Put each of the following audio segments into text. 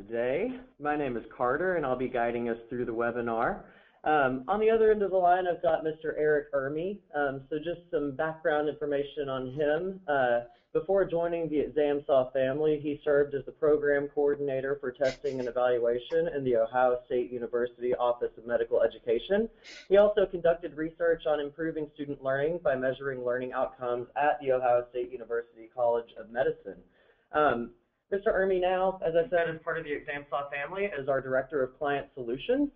today. My name is Carter, and I'll be guiding us through the webinar. On the other end of the line, I've got Mr. Ermie. So just some background information on him. Before joining the ExamSoft family, he served as the program coordinator for testing and evaluation in the Ohio State University Office of Medical Education. He also conducted research on improving student learning by measuring learning outcomes at the Ohio State University College of Medicine. Mr. Ermie now, as I said, is part of the ExamSoft family as our Director of Client Solutions.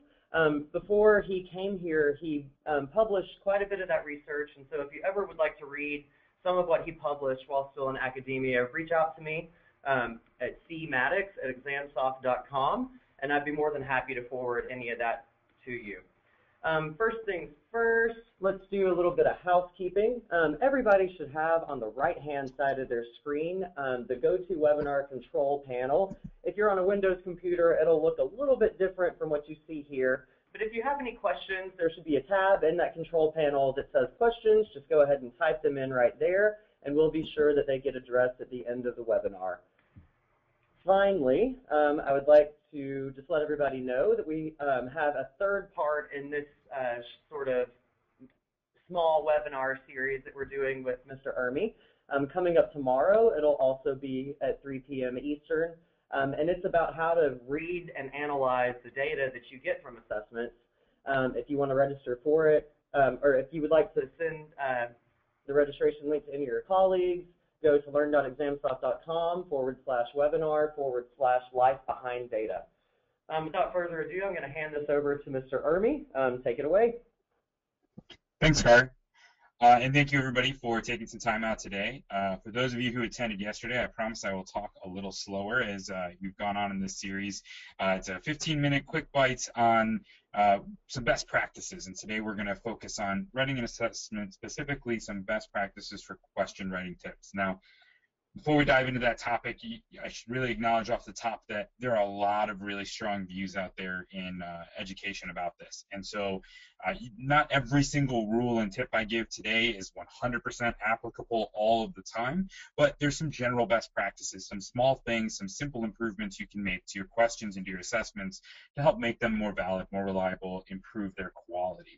Before he came here, he published quite a bit of that research, and so if you ever would like to read some of what he published while still in academia, reach out to me at cmaddox@examsoft.com, and I'd be more than happy to forward any of that to you. First things first, let's do a little bit of housekeeping. Everybody should have on the right-hand side of their screen the GoToWebinar control panel. If you're on a Windows computer, it'll look a little bit different from what you see here. But if you have any questions, there should be a tab in that control panel that says questions. Just go ahead and type them in right there, and we'll be sure that they get addressed at the end of the webinar. Finally, I would like to just let everybody know that we have a third part in this sort of small webinar series that we're doing with Mr. Ermie. Coming up tomorrow, it'll also be at 3 p.m. Eastern, and it's about how to read and analyze the data that you get from assessments. If you want to register for it, or if you would like to send the registration link to any of your colleagues, go to learn.examsoft.com/webinar/life-behind-data. Without further ado, I'm going to hand this over to Mr. Ermie. Take it away. Thanks, Carter. And thank you, everybody, for taking some time out today. For those of you who attended yesterday, I promise I will talk a little slower as you've gone on in this series. It's a 15-minute quick bite on some best practices, and today we're going to focus on writing an assessment, specifically some best practices for question writing tips. Now, before we dive into that topic, I should really acknowledge off the top that there are a lot of really strong views out there in education about this. And so not every single rule and tip I give today is 100% applicable all of the time, but there's some general best practices, some small things, some simple improvements you can make to your questions and to your assessments to help make them more valid, more reliable, improve their quality.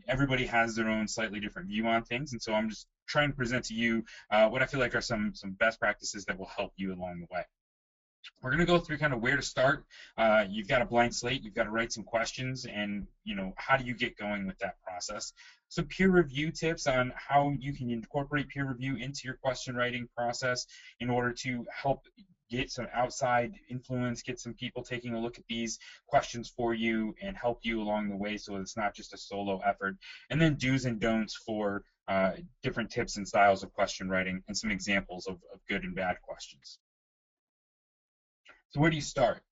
Everybody has their own slightly different view on things, and so I'm just trying to present to you what I feel like are some best practices that will help you along the way. We're going to go through kind of where to start. You've got a blank slate. You've got to write some questions, and how do you get going with that process? Some peer review tips on how you can incorporate peer review into your question writing process in order to help get some outside influence, get some people taking a look at these questions for you and help you along the way so it's not just a solo effort. And then do's and don'ts for different tips and styles of question writing and some examples of good and bad questions. So where do you start?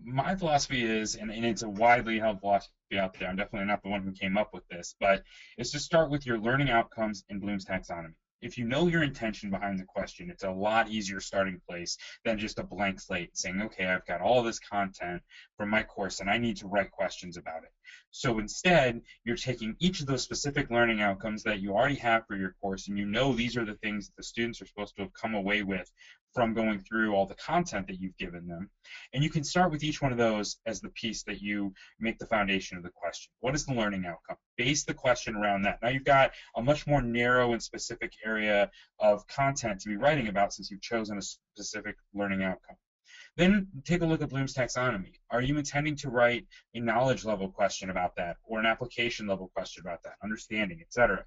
My philosophy is, and it's a widely held philosophy out there, I'm definitely not the one who came up with this, but it's to start with your learning outcomes in Bloom's taxonomy. If you know your intention behind the question, it's a lot easier starting place than just a blank slate saying, okay, I've got all this content from my course and I need to write questions about it. So instead, you're taking each of those specific learning outcomes that you already have for your course, and you know these are the things that the students are supposed to have come away with from going through all the content that you've given them. And you can start with each one of those as the piece that you make the foundation of the question. What is the learning outcome? Base the question around that. Now you've got a much more narrow and specific area of content to be writing about since you've chosen a specific learning outcome. Then take a look at Bloom's taxonomy. Are you intending to write a knowledge level question about that or an application level question about that, understanding, etc.?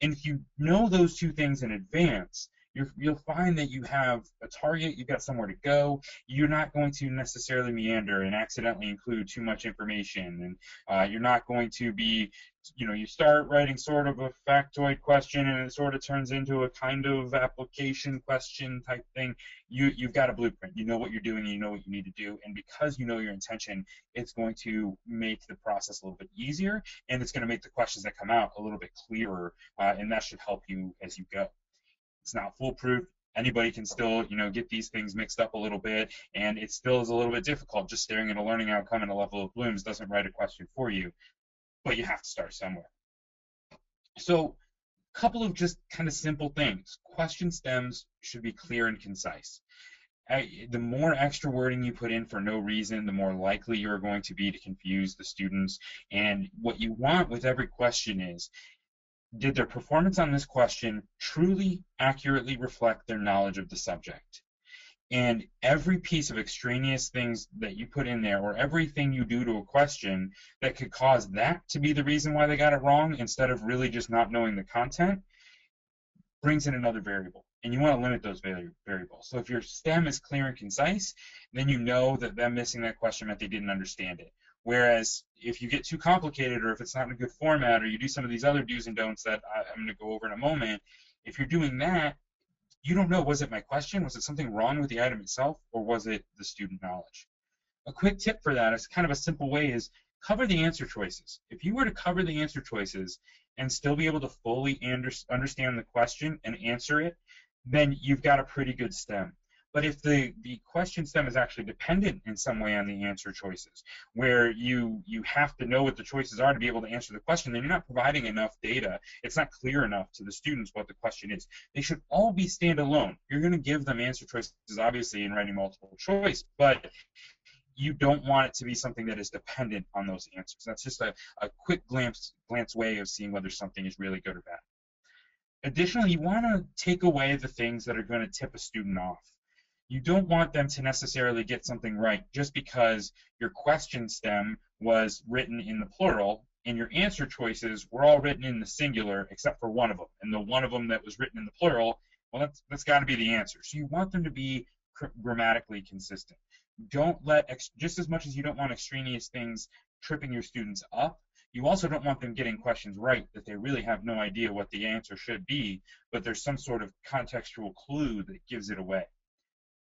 And if you know those two things in advance, you'll find that you have a target, you've got somewhere to go, you're not going to necessarily meander and accidentally include too much information, and you're not going to be, you start writing sort of a factoid question and it sort of turns into a kind of application question type thing. You've got a blueprint, you know what you're doing, you know what you need to do, and because you know your intention, it's going to make the process a little bit easier, and it's going to make the questions that come out a little bit clearer, and that should help you as you go. It's not foolproof. Anybody can still, get these things mixed up a little bit, and it still is a little bit difficult. Just staring at a learning outcome and a level of Bloom's doesn't write a question for you, but you have to start somewhere. So, a couple of just kind of simple things. Question stems should be clear and concise. The more extra wording you put in for no reason, the more likely you're going to be to confuse the students. And what you want with every question is, did their performance on this question truly accurately reflect their knowledge of the subject? And every piece of extraneous things that you put in there, or everything you do to a question that could cause that to be the reason why they got it wrong instead of really just not knowing the content, brings in another variable. And you want to limit those variables. So if your STEM is clear and concise, then you know that them missing that question meant they didn't understand it. Whereas if you get too complicated, or if it's not in a good format, or you do some of these other do's and don'ts that I'm going to go over in a moment, if you're doing that, you don't know, was it my question? Was it something wrong with the item itself? Or was it the student knowledge? A quick tip for that is kind of a simple way is cover the answer choices. If you were to cover the answer choices and still be able to fully understand the question and answer it, then you've got a pretty good STEM. But if the question STEM is actually dependent in some way on the answer choices, where you have to know what the choices are to be able to answer the question, then you're not providing enough data. It's not clear enough to the students what the question is. They should all be standalone. You're going to give them answer choices, obviously, in writing multiple choice, but you don't want it to be something that is dependent on those answers. That's just a quick glance way of seeing whether something is really good or bad. Additionally, you want to take away the things that are going to tip a student off. You don't want them to necessarily get something right just because your question stem was written in the plural and your answer choices were all written in the singular except for one of them. And the one of them that was written in the plural, well, that's got to be the answer. So you want them to be grammatically consistent. Don't let, just as much as you don't want extraneous things tripping your students up, you also don't want them getting questions right that they really have no idea what the answer should be, but there's some sort of contextual clue that gives it away.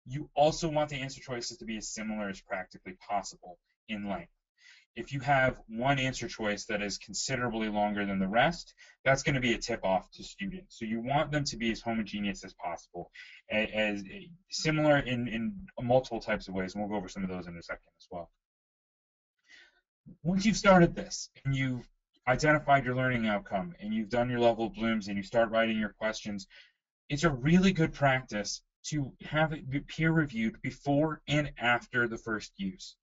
You also want the answer choices to be as similar as practically possible in length. If you have one answer choice that is considerably longer than the rest, that's going to be a tip-off to students. So you want them to be as homogeneous as possible, as similar in multiple types of ways, and we'll go over some of those in a second as well. Once you've started this, and you've identified your learning outcome, and you've done your level of blooms, and you start writing your questions, it's a really good practice to have it be peer-reviewed before and after the first use.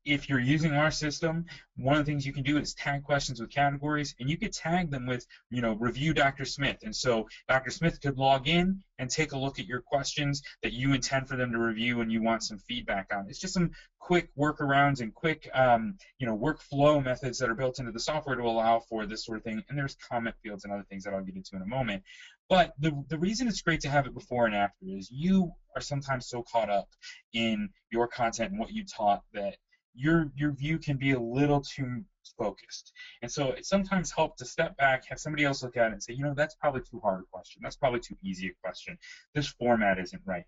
If you're using our system, one of the things you can do is tag questions with categories, and you could tag them with, review Dr. Smith. And so Dr. Smith could log in and take a look at your questions that you intend for them to review and you want some feedback on. It's just some quick workarounds and quick, workflow methods that are built into the software to allow for this sort of thing. And there's comment fields and other things that I'll get into in a moment. But the reason it's great to have it before and after is you are sometimes so caught up in your content and what you taught that your view can be a little too focused. And so it sometimes helps to step back, have somebody else look at it and say, that's probably too hard a question. That's probably too easy a question. This format isn't right.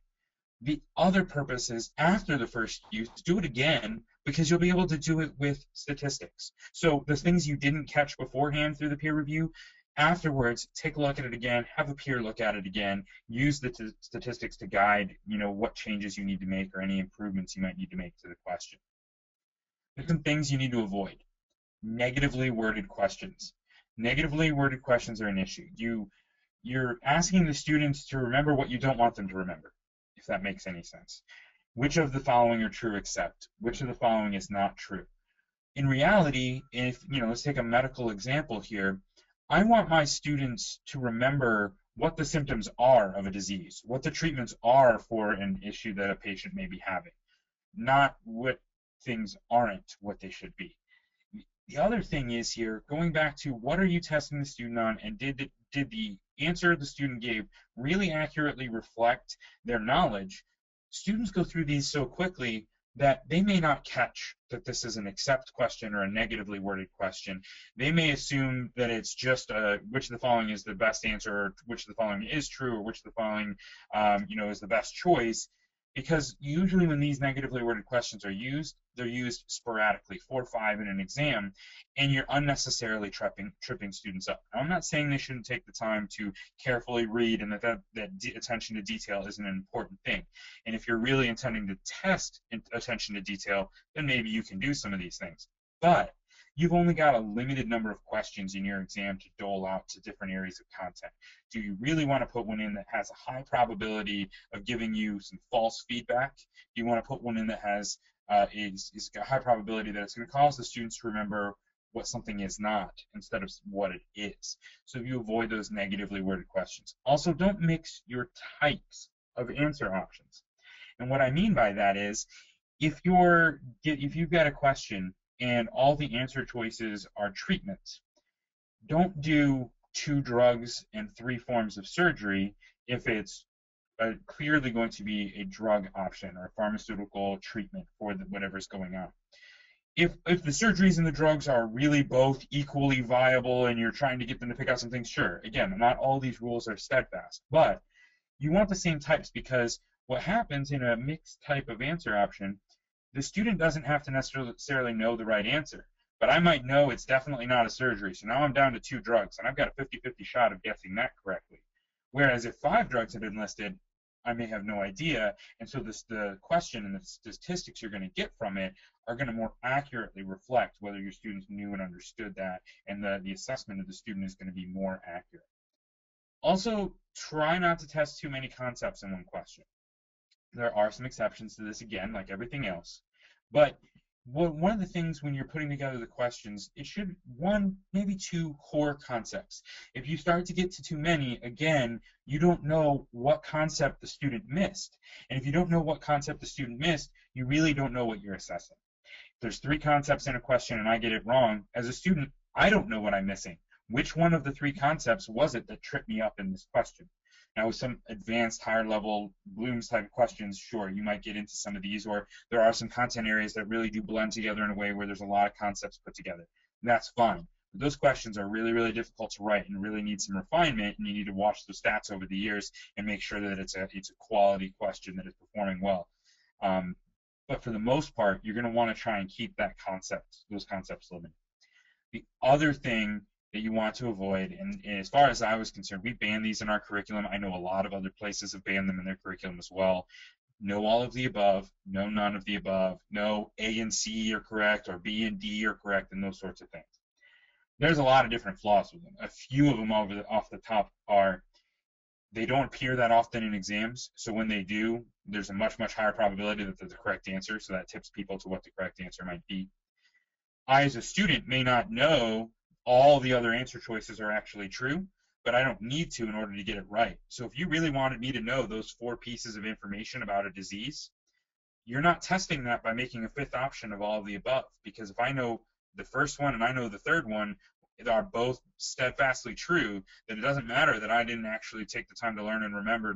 The other purpose is after the first use, do it again because you'll be able to do it with statistics. So the things you didn't catch beforehand through the peer review, afterwards, take a look at it again, have a peer look at it again, use the statistics to guide, what changes you need to make or any improvements you might need to make to the question. There's some things you need to avoid. Negatively worded questions. Negatively worded questions are an issue. You're asking the students to remember what you don't want them to remember, if that makes any sense. Which of the following are true except? Which of the following is not true? In reality, if, let's take a medical example here, I want my students to remember what the symptoms are of a disease, what the treatments are for an issue that a patient may be having, not what things aren't what they should be. The other thing is here, going back to what are you testing the student on, and did the answer the student gave really accurately reflect their knowledge? Students go through these so quickly that they may not catch that this is an accept question or a negatively worded question. They may assume that it's just which of the following is the best answer, or which of the following is true, or which of the following is the best choice. Because usually when these negatively worded questions are used, they're used sporadically, 4 or 5 in an exam, and you're unnecessarily tripping students up. Now, I'm not saying they shouldn't take the time to carefully read and that attention to detail isn't an important thing. And if you're really intending to test attention to detail, then maybe you can do some of these things. But you've only got a limited number of questions in your exam to dole out to different areas of content. Do you really want to put one in that has a high probability of giving you some false feedback? Do you want to put one in that has is a high probability that it's going to cause the students to remember what something is not instead of what it is? So you avoid those negatively worded questions. Also, don't mix your types of answer options. And what I mean by that is, if you've got a question and all the answer choices are treatments, don't do 2 drugs and 3 forms of surgery if it's clearly going to be a drug option or a pharmaceutical treatment for whatever's going on. If the surgeries and the drugs are really both equally viable and you're trying to get them to pick out some things, sure. Again, not all these rules are steadfast, but you want the same types, because what happens in a mixed type of answer option, the student doesn't have to necessarily know the right answer, but I might know it's definitely not a surgery. So now I'm down to 2 drugs, and I've got a 50-50 shot of guessing that correctly. Whereas if 5 drugs had been listed, I may have no idea, and so the question and the statistics you're going to get from it are going to more accurately reflect whether your students knew and understood that, and the assessment of the student is going to be more accurate. Also, try not to test too many concepts in one question. There are some exceptions to this, again, like everything else. But one of the things when you're putting together the questions, it should, 1, maybe 2 core concepts. If you start to get to too many, again, you don't know what concept the student missed. And if you don't know what concept the student missed, you really don't know what you're assessing. If there's 3 concepts in a question and I get it wrong, as a student, I don't know what I'm missing. Which one of the 3 concepts was it that tripped me up in this question? Now, with some advanced, higher-level Bloom's type of questions, sure, you might get into some of these, or there are some content areas that really do blend together in a way where there's a lot of concepts put together. And that's fine. But those questions are really, really difficult to write and really need some refinement, and you need to watch the stats over the years and make sure that it's a quality question that is performing well. But for the most part, you're going to want to try and keep those concepts limited. The other thing that you want to avoid, and as far as I was concerned, we banned these in our curriculum. I know a lot of other places have banned them in their curriculum as well. No all of the above, no none of the above, no A and C are correct, or B and D are correct, and those sorts of things. There's a lot of different flaws with them. A few of them off the top are, they don't appear that often in exams, so when they do, there's a much, much higher probability that they're the correct answer, so that tips people to what the correct answer might be. I, as a student, may not know all the other answer choices are actually true, but I don't need to in order to get it right. So if you really wanted me to know those 4 pieces of information about a disease, you're not testing that by making a 5th option of all of the above, because if I know the first one and I know the 3rd one are both steadfastly true, then it doesn't matter that I didn't actually take the time to learn and remember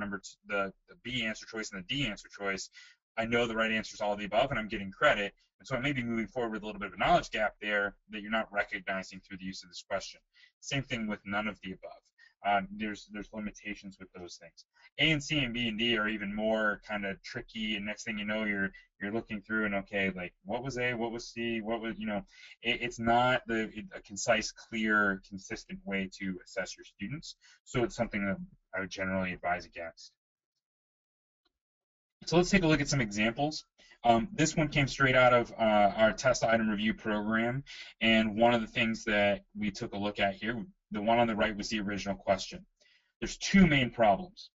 the B answer choice and the D answer choice. I know the right answer is all of the above, and I'm getting credit. And so I may be moving forward with a little bit of a knowledge gap there that you're not recognizing through the use of this question. Same thing with none of the above. There's limitations with those things. A and C and B and D are even more kind of tricky, and next thing you know, you're looking through and, okay, like, what was A, what was C, what was, it's not a concise, clear, consistent way to assess your students. So it's something that I would generally advise against. So let's take a look at some examples. This one came straight out of our test item review program, and one of the things that we took a look at here, the one on the right was the original question. There's 2 main problems.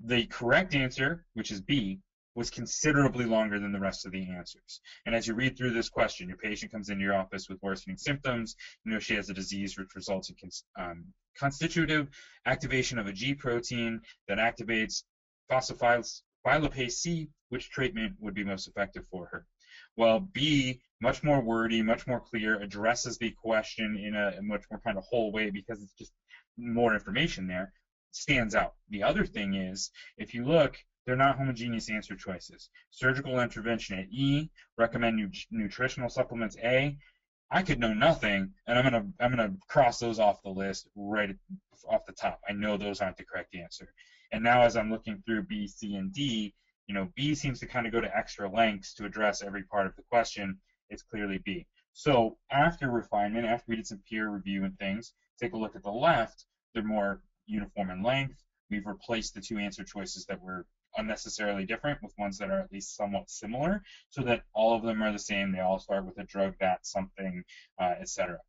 The correct answer, which is B, was considerably longer than the rest of the answers. And as you read through this question, your patient comes into your office with worsening symptoms. You know she has a disease which results in constitutive activation of a G protein that activates phospholipase C. Which treatment would be most effective for her? Well, B, much more wordy, much more clear, addresses the question in a much more kind of whole way because it's just more information there, stands out. The other thing is, if you look, they're not homogeneous answer choices. Surgical intervention at E, recommend nutritional supplements A. I could know nothing, and I'm gonna cross those off the list right off the top. I know those aren't the correct answer. And now as I'm looking through B, C, and D, B seems to kind of go to extra lengths to address every part of the question. It's clearly B. So after refinement, after we did some peer review and things, take a look at the left. They're more uniform in length. We've replaced the 2 answer choices that were unnecessarily different, with ones that are at least somewhat similar, so that all of them are the same. They all start with a drug, that, something, etc.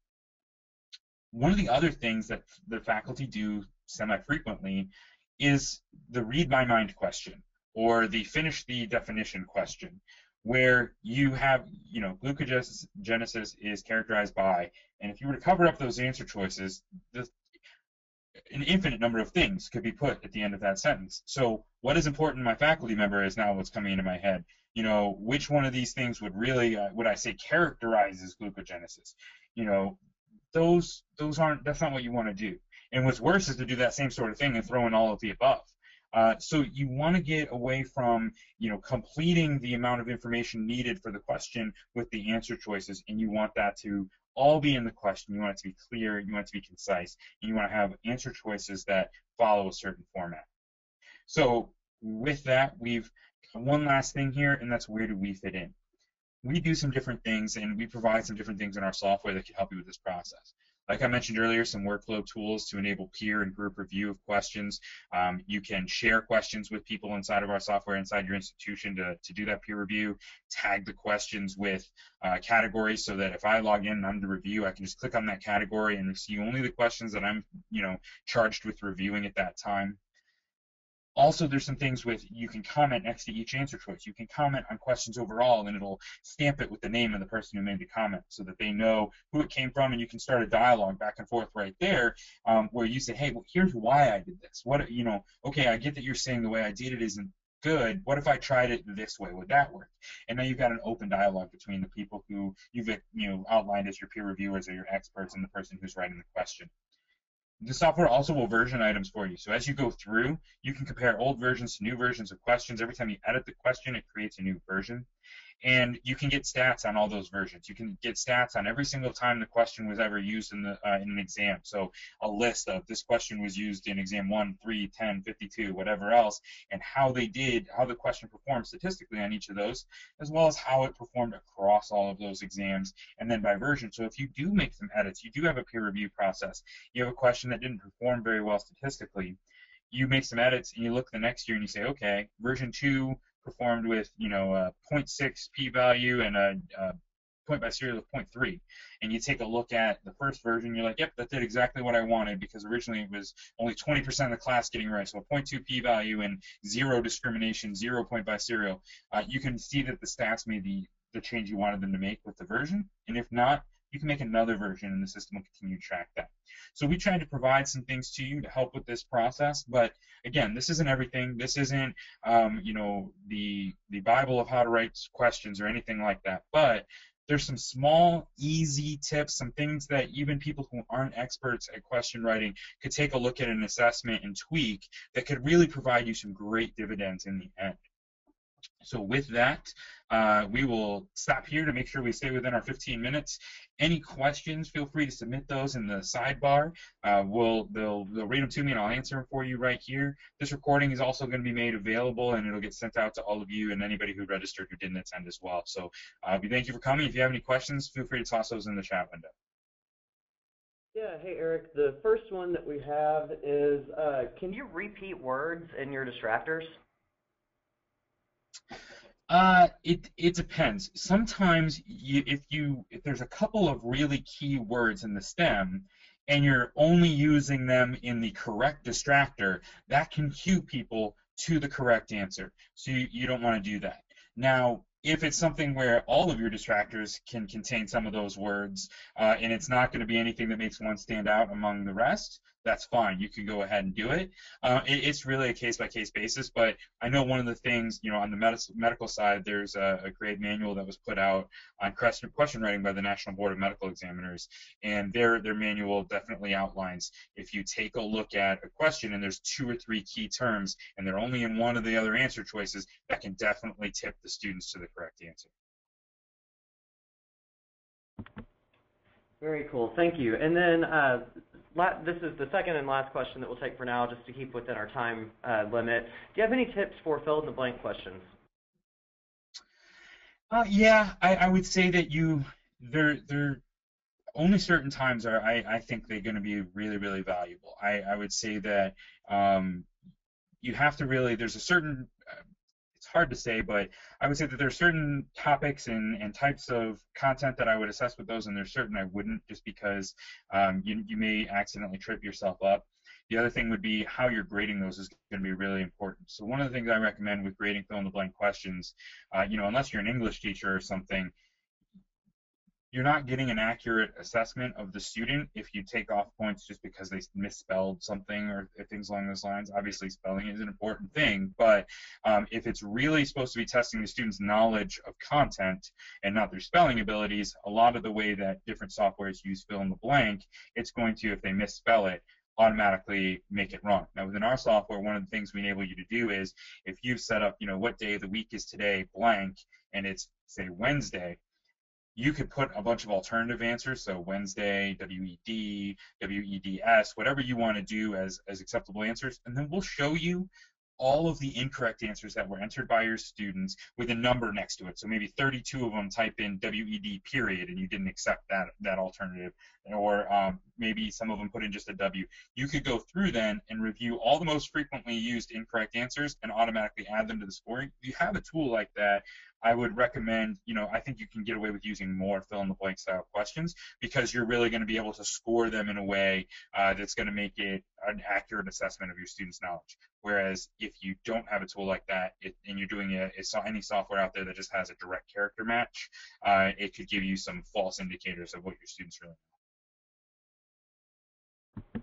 One of the other things that the faculty do semi-frequently is the read my mind question, or the finish the definition question, where you have, glucogenesis is characterized by, and if you were to cover up those answer choices, an infinite number of things could be put at the end of that sentence. So what is important to my faculty member is now what's coming into my head. Which one of these things would really, would I say, characterizes glucogenesis? That's not what you want to do. And what's worse is to do that same sort of thing and throw in all of the above. So you want to get away from, completing the amount of information needed for the question with the answer choices, and you want that to all be in the question. You want it to be clear, you want it to be concise, and you want to have answer choices that follow a certain format. So with that, we've got one last thing here, and that's where do we fit in? We do some different things, and we provide some different things in our software that can help you with this process. Like I mentioned earlier, some workflow tools to enable peer and group review of questions. You can share questions with people inside of our software, inside your institution, to do that peer review. Tag the questions with categories, so that if I log in and I'm the review, I can just click on that category and see only the questions that I'm charged with reviewing at that time. Also, there's some things with, you can comment next to each answer choice. You can comment on questions overall, and it'll stamp it with the name of the person who made the comment, so that they know who it came from, and you can start a dialogue back and forth right there, where you say, hey, well, here's why I did this. Okay, I get that you're saying the way I did it isn't good. What if I tried it this way? Would that work? And now you've got an open dialogue between the people who you've outlined as your peer reviewers or your experts and the person who's writing the question. The software also will version items for you. So as you go through, you can compare old versions to new versions of questions. Every time you edit the question, it creates a new version. And you can get stats on all those versions. You can get stats on every single time the question was ever used in an exam. So a list of this question was used in exam 1, 3, 10, 52, whatever else, and how the question performed statistically on each of those, as well as how it performed across all of those exams, and then by version. So if you do make some edits, you do have a peer review process, you have a question that didn't perform very well statistically, you make some edits and you look the next year and you say, okay, version 2 performed with a 0.6 p-value and a point by serial of 0.3, and you take a look at the first version, you're like, yep, that did exactly what I wanted, because originally it was only 20% of the class getting right, so a 0.2 p-value and zero discrimination, 0 point by serial. You can see that the stats made the change you wanted them to make with the version, and if not, you can make another version and the system will continue to track that. So we tried to provide some things to you to help with this process, but again, this isn't everything. This isn't, the Bible of how to write questions or anything like that, but there's some small, easy tips, some things that even people who aren't experts at question writing could take a look at an assessment and tweak that could really provide you some great dividends in the end. So with that, we will stop here to make sure we stay within our 15 minutes. Any questions, feel free to submit those in the sidebar. They'll read them to me and I'll answer them for you right here. This recording is also going to be made available, and it'll get sent out to all of you and anybody who registered who didn't attend as well. So we thank you for coming. If you have any questions, feel free to toss those in the chat window. Yeah, hey Eric, the first one that we have is, can you repeat words in your distractors? It depends. Sometimes if there's a couple of really key words in the stem and you're only using them in the correct distractor, that can cue people to the correct answer. So you don't want to do that. Now, if it's something where all of your distractors can contain some of those words, and it's not going to be anything that makes one stand out among the rest, that's fine. You can go ahead and do it. It's really a case-by-case basis, but I know one of the things, on the medical side, there's a great manual that was put out on question writing by the National Board of Medical Examiners, and their manual definitely outlines, if you take a look at a question and there's 2 or 3 key terms, and they're only in one of the other answer choices, that can definitely tip the students to the correct answer. Very cool, thank you. And then this is the second and last question that we'll take for now, just to keep within our time limit. Do you have any tips for fill-in-the-blank questions? Yeah, I would say that they're only certain times I think they're going to be really, really valuable. I would say that you have to really, there's a certain, it's hard to say, but I would say that there's certain topics and types of content that I would assess with those, and there's certain I wouldn't, just because you may accidentally trip yourself up. The other thing would be how you're grading those is going to be really important. So one of the things I recommend with grading fill-in-the-blank questions, unless you're an English teacher or something, you're not getting an accurate assessment of the student if you take off points just because they misspelled something or things along those lines. Obviously, spelling is an important thing, but if it's really supposed to be testing the student's knowledge of content and not their spelling abilities, a lot of the way that different softwares use fill in the blank, it's going to, if they misspell it, automatically make it wrong. Now, within our software, one of the things we enable you to do is if you've set up, what day of the week is today, blank, and it's, say, Wednesday, you could put a bunch of alternative answers, so Wednesday, WED, WEDS, whatever you want to do as acceptable answers, and then we'll show you all of the incorrect answers that were entered by your students with a number next to it. So maybe 32 of them type in WED period and you didn't accept that alternative, or maybe some of them put in just a W. You could go through then and review all the most frequently used incorrect answers and automatically add them to the scoring. If you have a tool like that, I would recommend, I think you can get away with using more fill-in-the-blank style questions because you're really going to be able to score them in a way that's going to make it an accurate assessment of your students' knowledge. Whereas if you don't have a tool like that and you're doing any software out there that just has a direct character match, it could give you some false indicators of what your students really know.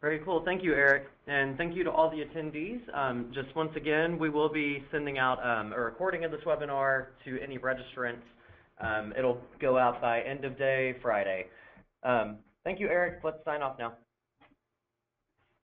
Very cool. Thank you, Eric. And thank you to all the attendees. Just once again, we will be sending out a recording of this webinar to any registrants. It'll go out by end of day Friday. Thank you, Eric. Let's sign off now.